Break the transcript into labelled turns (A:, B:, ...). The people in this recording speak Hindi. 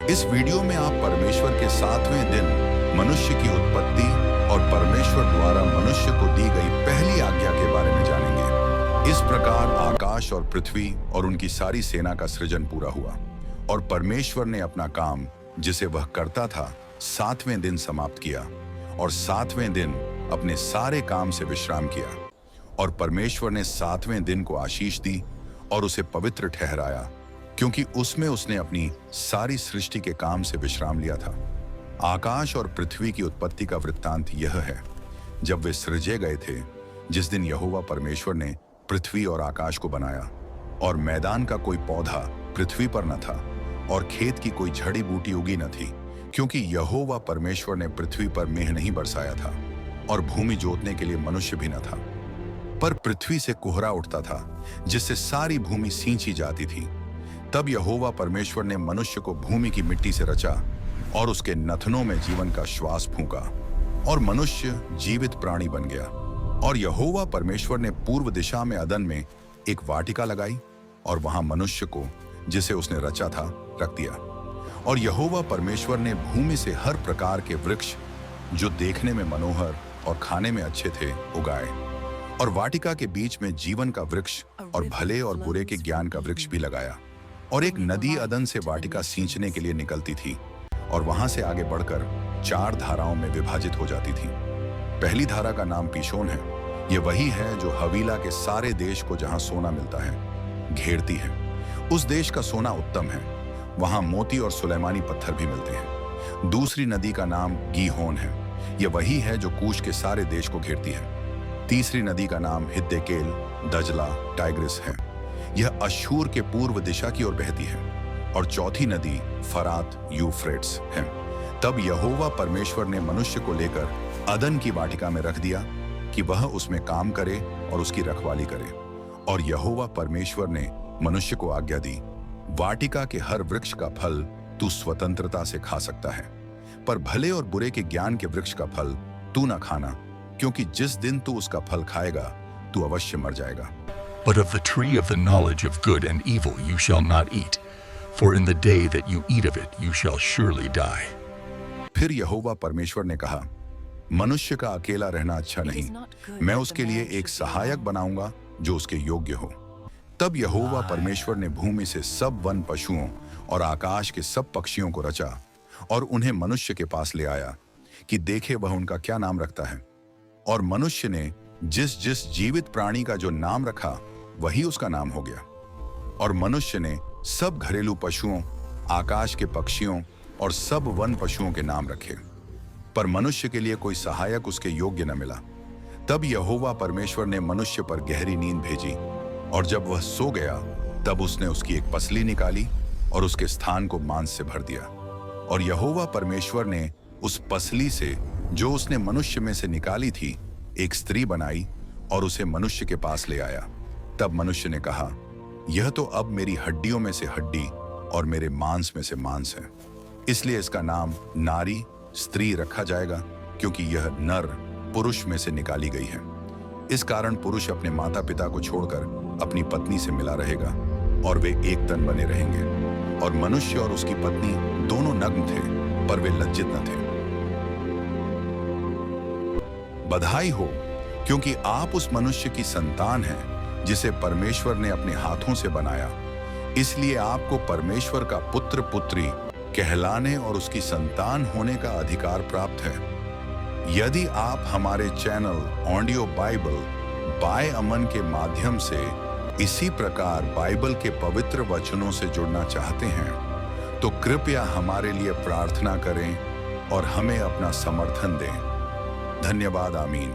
A: इस वीडियो में आप परमेश्वर के 7वें दिन मनुष्य की उत्पत्ति और परमेश्वर द्वारा मनुष्य को दी गई पहली आज्ञा के बारे में जानेंगे। इस प्रकार आकाश और पृथ्वी और उनकी सारी सेना का सृजन पूरा हुआ और परमेश्वर ने अपना काम जिसे वह करता था 7वें दिन समाप्त किया और 7वें दिन अपने सारे काम से विश्राम किया। और परमेश्वर ने 7वें दिन को आशीष दी और उसे पवित्र ठहराया, क्योंकि उसमें उसने अपनी सारी सृष्टि के काम से विश्राम लिया था। आकाश और पृथ्वी की उत्पत्ति का वृत्तांत यह है, जब वे सृजे गए थे, जिस दिन यहोवा परमेश्वर ने पृथ्वी और आकाश को बनाया, और मैदान का कोई पौधा पृथ्वी पर न था और खेत की कोई झड़ी बूटी उगी न थी, क्योंकि यहोवा परमेश्वर ने पृथ्वी पर मेह नहीं बरसाया था और भूमि जोतने के लिए मनुष्य भी न था। पर पृथ्वी से कोहरा उठता था, जिससे सारी भूमि सींची जाती थी। तब यहोवा परमेश्वर ने मनुष्य को भूमि की मिट्टी से रचा और उसके नथनों में जीवन का श्वास फूंका और मनुष्य जीवित प्राणी बन गया। और यहोवा परमेश्वर ने पूर्व दिशा में अदन में एक वाटिका लगाई और वहां मनुष्य को, जिसे उसने रचा था, रख दिया। और यहोवा परमेश्वर ने भूमि से हर प्रकार के वृक्ष जो देखने में मनोहर और खाने में अच्छे थे उगाए, और वाटिका के बीच में जीवन का वृक्ष और भले और बुरे के ज्ञान का वृक्ष भी लगाया। और एक नदी अदन से वाटिका सींचने के लिए निकलती थी और वहां से आगे बढ़कर 4 धाराओं में विभाजित हो जाती थी। पहली धारा का नाम पीशोन है। यह वही है जो हवीला के सारे देश को, जहां सोना मिलता है, घेरती है। उस देश का सोना उत्तम है, वहां मोती और सुलेमानी पत्थर भी मिलते हैं। दूसरी नदी का नाम गीहोन है। यह वही है जो कूश के सारे देश को घेरती है। तीसरी नदी का नाम हिद्देकेल, दजला, टाइग्रिस है। यह अश्शूर के पूर्व दिशा की ओर बहती है। और चौथी नदी फरात, यूफ्रेट्स है। तब यहोवा परमेश्वर ने मनुष्य को लेकर अदन की वाटिका में रख दिया कि वह उसमें काम करे और उसकी रखवाली करे। और यहोवा परमेश्वर ने मनुष्य को आज्ञा दी, वाटिका के हर वृक्ष का फल तू स्वतंत्रता से खा सकता है, पर भले और बुरे के ज्ञान के वृक्ष का फल तू न खाना, क्योंकि जिस दिन तू उसका फल खाएगा तू अवश्य मर जाएगा।
B: But of the tree of the knowledge of good and evil you shall not eat, for in the day that you eat of it you shall surely die.
A: फिर यहोवा परमेश्वर ने कहा, मनुष्य का अकेला रहना अच्छा नहीं, मैं उसके लिए एक सहायक बनाऊंगा जो उसके योग्य हो। तब यहोवा परमेश्वर ने भूमि से सब वन पशुओं और आकाश के सब पक्षियों को रचा और उन्हें मनुष्य के पास ले आया कि देखे वह उनका क्या नाम रखता है। और मनुष्य ने जिस जिस जीवित प्राणी का जो नाम रखा वही उसका नाम हो गया। और मनुष्य ने सब घरेलू पशुओं, आकाश के पक्षियों और सब वन पशुओं के नाम रखे, पर मनुष्य के लिए कोई सहायक उसके योग्य न मिला। तब यहोवा परमेश्वर ने मनुष्य पर गहरी नींद भेजी, और जब वह सो गया तब उसने उसकी एक पसली निकाली और उसके स्थान को मांस से भर दिया। और यहोवा परमेश्वर ने उस पसली से, जो उसने मनुष्य में से निकाली थी, एक स्त्री बनाई और उसे मनुष्य के पास ले आया। तब मनुष्य ने कहा, यह तो अब मेरी हड्डियों में से हड्डी और मेरे मांस में से मांस है, इसलिए इसका नाम नारी, स्त्री रखा जाएगा, क्योंकि यह नर पुरुष में से निकाली गई है। इस कारण पुरुष अपने माता पिता को छोड़कर अपनी पत्नी से मिला रहेगा और वे एक तन बने रहेंगे। और मनुष्य और उसकी पत्नी दोनों नग्न थे, पर वे लज्जित न थे। बधाई हो, क्योंकि आप उस मनुष्य की संतान हैं जिसे परमेश्वर ने अपने हाथों से बनाया। इसलिए आपको परमेश्वर का पुत्र पुत्री कहलाने और उसकी संतान होने का अधिकार प्राप्त है। यदि आप हमारे चैनल ऑडियो बाइबल बाय अमन के माध्यम से इसी प्रकार बाइबल के पवित्र वचनों से जुड़ना चाहते हैं, तो कृपया हमारे लिए प्रार्थना करें और हमें अपना समर्थन दें। धन्यवाद। आमीन।